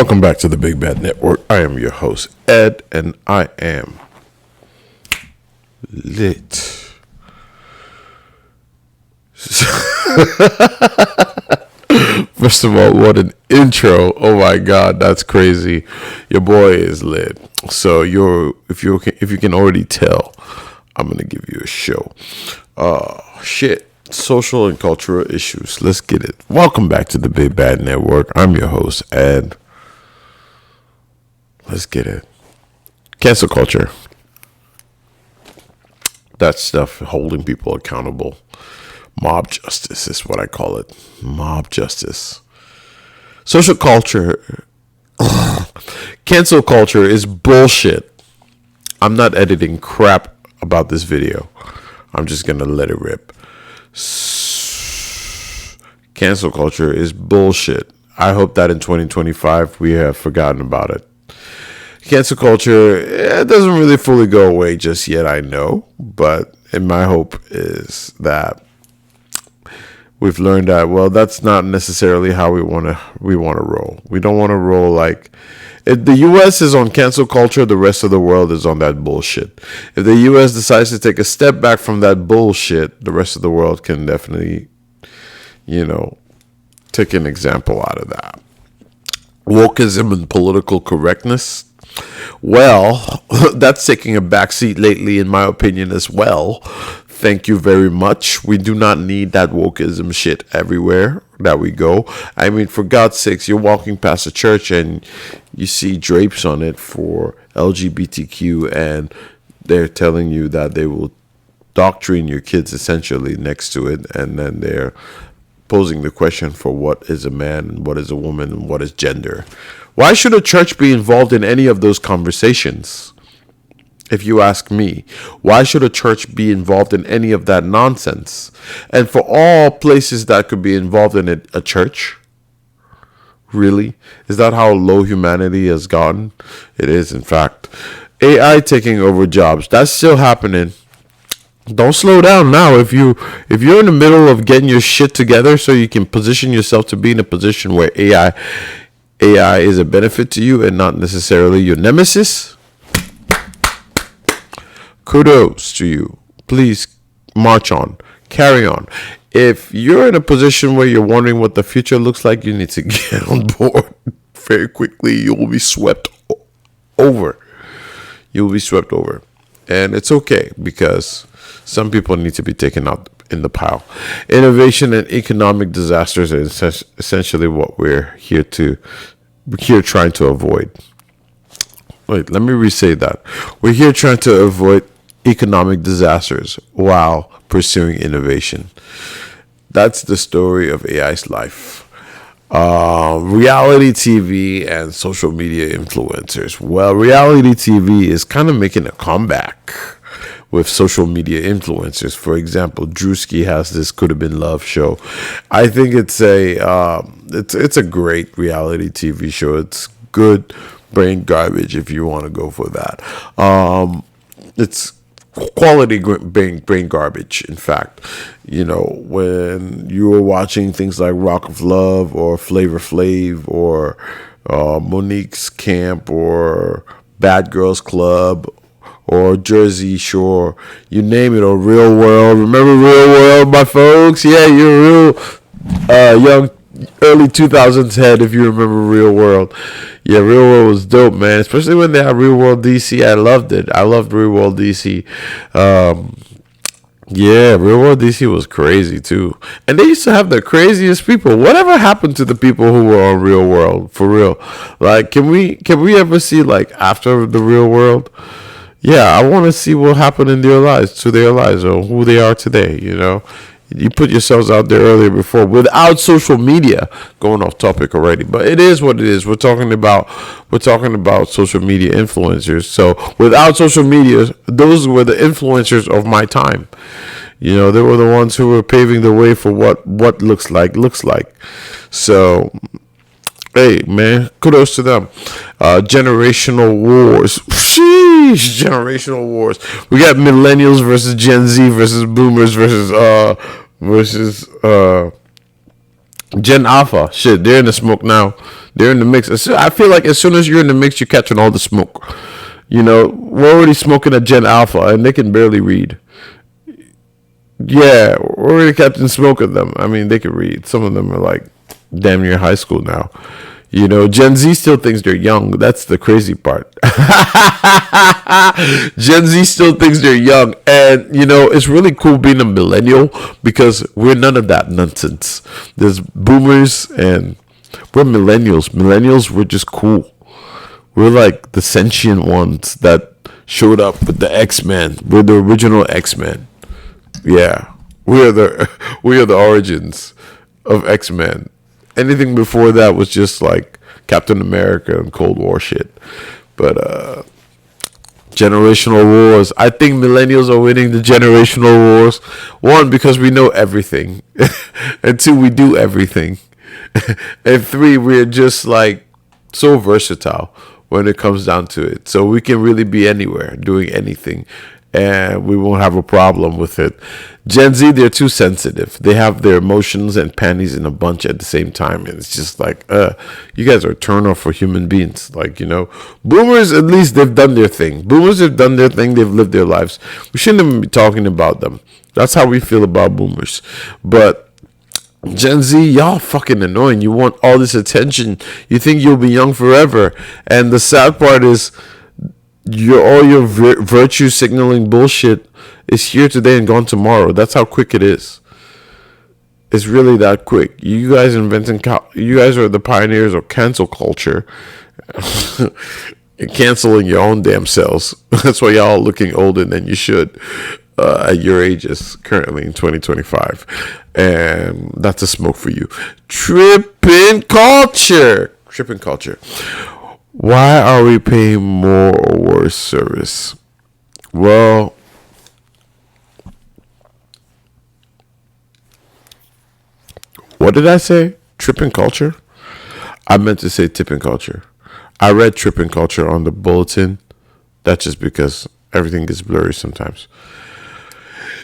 Welcome back to the Big Bad Network. I am your host, Ed, and I am lit. First of all, what an intro. Oh my God, that's crazy. Your boy is lit. So if you can already tell, I'm going to give you a show. Shit. Social and cultural issues. Let's get it. Welcome back to the Big Bad Network. I'm your host, Ed. Let's get it. Cancel culture. That stuff holding people accountable. Mob justice is what I call it. Mob justice. Social culture. Cancel culture is bullshit. I'm not editing crap about this video. I'm just going to let it rip. Cancel culture is bullshit. I hope that in 2025 we have forgotten about it. Cancel culture, it doesn't really fully go away just yet, I know, but my hope is that we've learned that, well, that's not necessarily how we want to roll. We don't want to roll like if the U.S. is on cancel culture, the rest of the world is on that bullshit. If the U.S. decides to take a step back from that bullshit, the rest of the world can definitely, take an example out of that. Wokeism and political correctness. Well, that's taking a backseat lately, in my opinion, as well. Thank you very much. We do not need that wokeism shit everywhere that we go. I mean, for God's sakes, you're walking past a church and you see drapes on it for LGBTQ, and they're telling you that they will doctrine your kids essentially next to it, and then they're posing the question for what is a man, what is a woman, and what is gender. Why should a church be involved in any of those conversations? If you ask me, why should a church be involved in any of that nonsense? And for all places that could be involved in it, a church? Really? Is that how low humanity has gotten? It is, in fact. AI taking over jobs. That's still happening. Don't slow down now. If you're in the middle of getting your shit together so you can position yourself to be in a position where AI is a benefit to you and not necessarily your nemesis, kudos to you. Please march on. Carry on. If you're in a position where you're wondering what the future looks like, you need to get on board very quickly. You will be swept over. You will be swept over. And it's okay, because some people need to be taken out in the pile. Innovation and economic disasters are essentially what we're here trying to avoid. Wait, let me re-say that. We're here trying to avoid economic disasters while pursuing innovation. That's the story of AI's life. Reality TV and social media influencers. Well, reality TV is kind of making a comeback with social media influencers. For example, Drewski has this Could Have Been Love show. I think it's a great reality TV show. It's good brain garbage if you want to go for that. It's quality brain garbage, in fact. When you were watching things like Rock of Love or Flavor Flav or Monique's Camp or Bad Girls Club or Jersey Shore, you name it, or Real World. Remember Real World, my folks? Yeah, you're real young, early 2000s head if you remember Real World. Yeah, Real World was dope, man. Especially when they had Real World DC. I loved it. I loved Real World DC. Yeah, Real World DC was crazy too. And they used to have the craziest people. Whatever happened to the people who were on Real World, for real? Like, can we ever see, like, after the Real World? Yeah, I want to see what happened in their lives, or who they are today, You put yourselves out there earlier before without social media. Going off topic already, but it is what it is. We're talking about social media influencers. So without social media, those were the influencers of my time. They were the ones who were paving the way for what looks like. So, hey, man, kudos to them. Generational wars. Sheesh, generational wars. We got millennials versus Gen Z versus boomers versus Gen Alpha, shit, they're in the smoke now. They're in the mix. I feel like as soon as you're in the mix, you're catching all the smoke. You know, we're already smoking a Gen Alpha, and they can barely read. Yeah, we're already catching smoke of them. I mean, they can read. Some of them are like damn near high school now. You know, Gen Z still thinks they're young. That's the crazy part. Gen Z still thinks they're young. And, you know, it's really cool being a millennial because we're none of that nonsense. There's boomers and we're millennials. Millennials, we're just cool. We're like the sentient ones that showed up with the X-Men. We're the original X-Men. Yeah. We are the origins of X-Men. Anything before that was just like Captain America and Cold War shit. But generational wars. I think millennials are winning the generational wars. One, because we know everything. And two, we do everything. And three, we're just like so versatile when it comes down to it. So we can really be anywhere doing anything and we won't have a problem with it. Gen Z, they're too sensitive. They have their emotions and panties in a bunch at the same time. And it's just like, you guys are a turn off for human beings. Like, you know, boomers, at least they've done their thing. Boomers have done their thing. They've lived their lives. We shouldn't even be talking about them. That's how we feel about boomers. But Gen Z, y'all fucking annoying. You want all this attention. You think you'll be young forever. And the sad part is, all your virtue signaling bullshit is here today and gone tomorrow. That's how quick it is. It's really that quick. You guys you guys are the pioneers of cancel culture. Canceling your own damn selves. That's why y'all looking older than you should at your ages currently in 2025. And that's a smoke for you. Tripping culture. Why are we paying more or worse service? Well, what did I say? Tripping culture? I meant to say tipping culture. I read tripping culture on the bulletin. That's just because everything gets blurry sometimes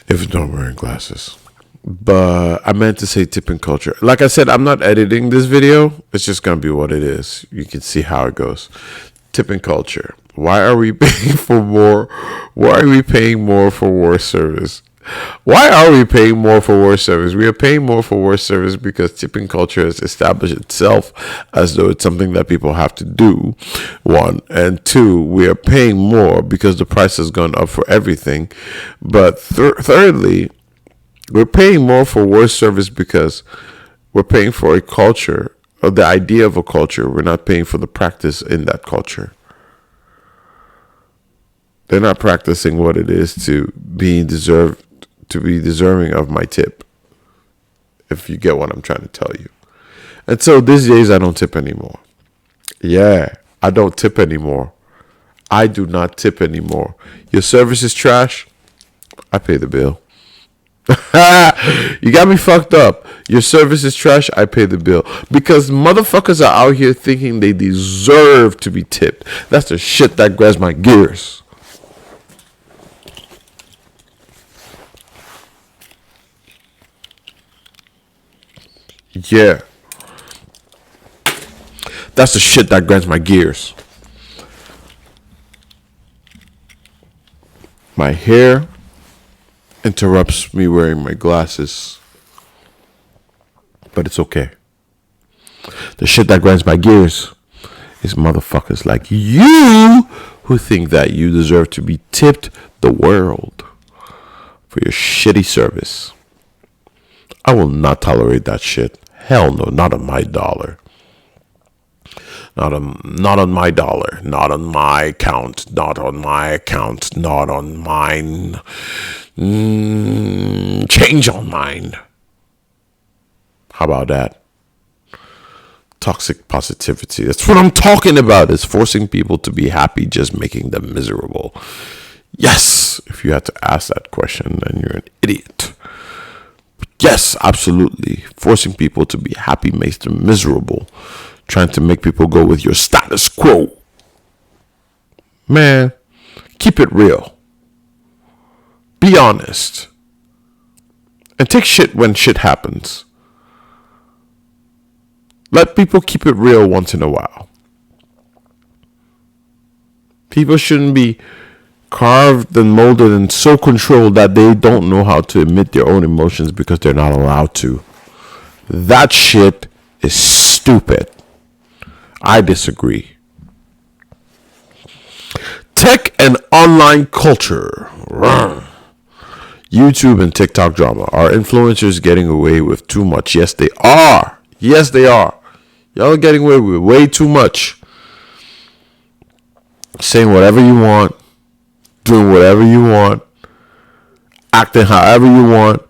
if it's not wearing glasses. But I meant to say tipping culture. Like I said, I'm not editing this video. It's just going to be what it is. You can see how it goes. Tipping culture. Why are we paying for more? Why are we paying more for worse service? Why are we paying more for worse service? We are paying more for worse service because tipping culture has established itself as though it's something that people have to do. One. And two, we are paying more because the price has gone up for everything. But thirdly, we're paying more for worse service because we're paying for a culture, or the idea of a culture. We're not paying for the practice in that culture. They're not practicing what it is to be deserving of my tip. If you get what I'm trying to tell you. And so these days I don't tip anymore. Yeah, I don't tip anymore. I do not tip anymore. Your service is trash. I pay the bill. You got me fucked up. Your service is trash. I pay the bill. Because motherfuckers are out here thinking they deserve to be tipped. That's the shit that grinds my gears. Yeah. That's the shit that grinds my gears. My hair interrupts me wearing my glasses, but it's okay. The shit that grinds my gears is motherfuckers like you who think that you deserve to be tipped the world for your shitty service. I will not tolerate that shit. Hell no, not on my dollar. Not on my dollar. Not on my account. Not on my account. Not on mine. Change on mine. How about that? Toxic positivity. That's what I'm talking about. Is forcing people to be happy, just making them miserable. Yes, if you had to ask that question, then you're an idiot. Yes, absolutely. Forcing people to be happy makes them miserable. Trying to make people go with your status quo. Man, keep it real. Be honest. And take shit when shit happens. Let people keep it real once in a while. People shouldn't be carved and molded and so controlled that they don't know how to admit their own emotions because they're not allowed to. That shit is stupid. I disagree. Tech and online culture. YouTube and TikTok drama. Are influencers getting away with too much? Yes, they are. Yes, they are. Y'all are getting away with way too much. Saying whatever you want, doing whatever you want, acting however you want,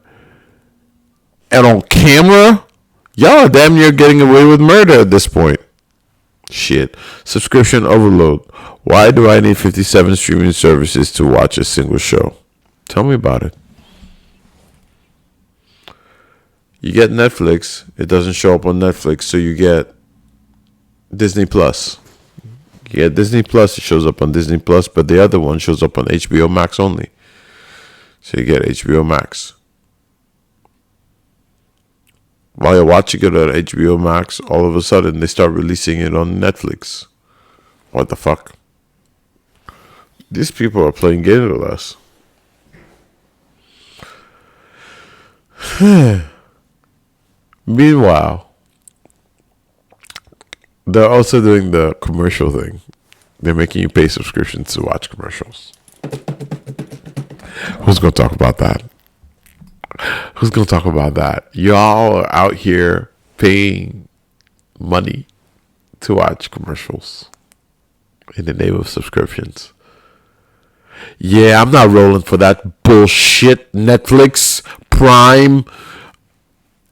and on camera, y'all are damn near getting away with murder at this point. Shit. Subscription overload. Why do I need 57 streaming services to watch a single show? Tell me about it. You get Netflix. It doesn't show up on Netflix, so you get Disney Plus. You get Disney Plus. It shows up on Disney Plus, but the other one shows up on HBO Max only. So you get HBO Max. While you're watching it on HBO Max, all of a sudden they start releasing it on Netflix. What the fuck? These people are playing games with us. Meanwhile, they're also doing the commercial thing. They're making you pay subscriptions to watch commercials. Who's going to talk about that? Who's going to talk about that? Y'all are out here paying money to watch commercials in the name of subscriptions. Yeah, I'm not rolling for that bullshit. Netflix, Prime,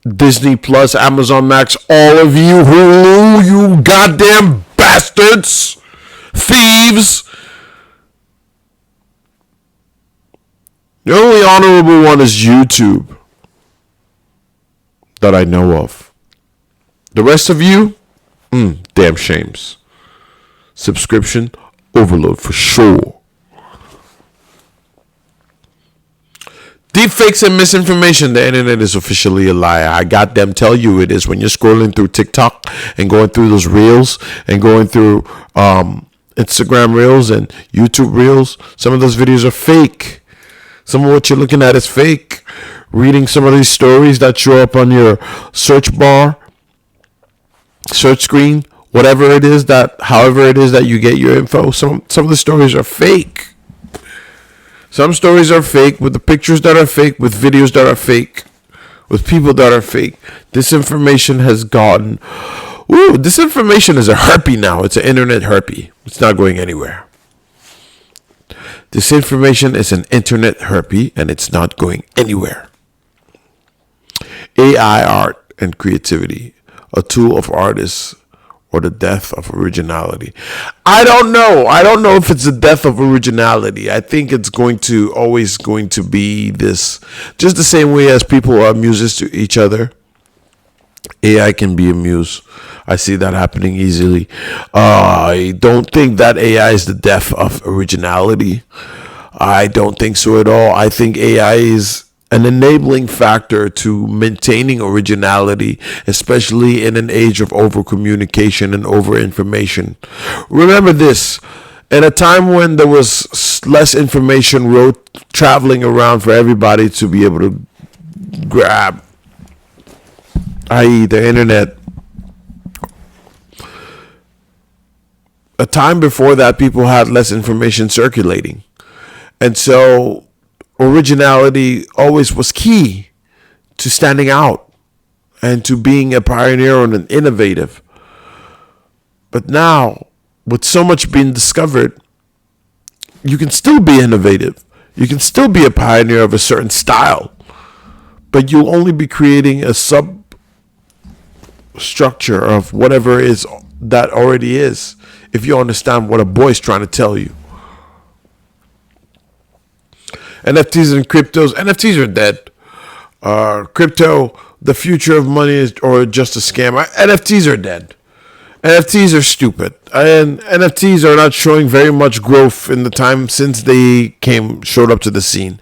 Disney Plus, Amazon Max, all of you, Hulu, you goddamn bastards, thieves. The only honorable one is YouTube that I know of. The rest of you, damn shames. Subscription overload for sure. Deepfakes and misinformation. The internet is officially a lie. I got them tell you it is when you're scrolling through TikTok and going through those reels and going through Instagram reels and YouTube reels. Some of those videos are fake. Some of what you're looking at is fake. Reading some of these stories that show up on your search bar, search screen, whatever it is that, however it is that you get your info. Some of the stories are fake. Some stories are fake with the pictures that are fake, with videos that are fake, with people that are fake. Disinformation has gotten... disinformation is a herpy now. It's an internet herpy. It's not going anywhere. Disinformation is an internet herpy and it's not going anywhere. AI art and creativity, a tool of artists or the death of originality. I don't know. I don't know if it's the death of originality. I think it's always going to be this, just the same way as people are muses to each other. AI can be a muse. I see that happening easily. I don't think that AI is the death of originality. I don't think so at all. I think AI is an enabling factor to maintaining originality, especially in an age of over-communication and over-information. Remember this. At a time when there was less information traveling around for everybody to be able to grab, i.e. the internet, a time before that, people had less information circulating. And so originality always was key to standing out and to being a pioneer and an innovative. But now, with so much being discovered, you can still be innovative. You can still be a pioneer of a certain style. But you'll only be creating a substructure of whatever it is that already is, if you understand what a boy's trying to tell you. NFTs and cryptos. NFTs are dead. Crypto, the future of money is, or just a scam. NFTs are dead. NFTs are stupid. And NFTs are not showing very much growth in the time since they showed up to the scene.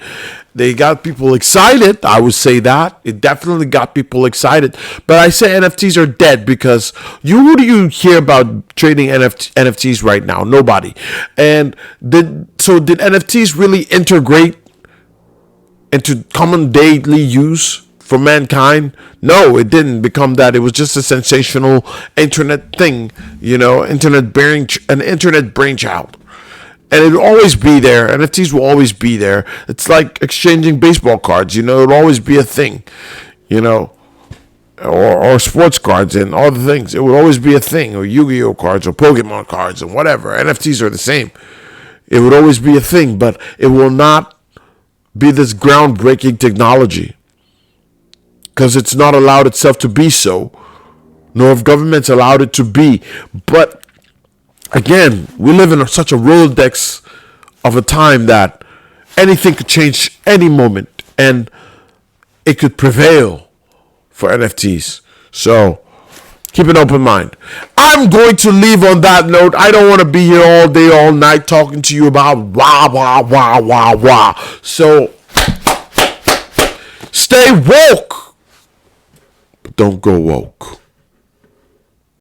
They got people excited. I would say that. It definitely got people excited. But I say NFTs are dead because who do you hear about trading NFTs right now? Nobody. And did NFTs really integrate into common daily use for mankind? No, it didn't become that. It was just a sensational internet thing, an internet brainchild. And it'll always be there. NFTs will always be there. It's like exchanging baseball cards, it'll always be a thing, or sports cards and all the things. It will always be a thing, or Yu-Gi-Oh cards or Pokemon cards and whatever. NFTs are the same. It would always be a thing, but it will not be this groundbreaking technology because it's not allowed itself to be so, nor have governments allowed it to be. But again, we live in such a Rolodex of a time that anything could change any moment, and it could prevail for NFTs. So keep an open mind. I'm going to leave on that note. I don't want to be here all day, all night talking to you about wah, wah, wah, wah, wah. So stay woke, but don't go woke.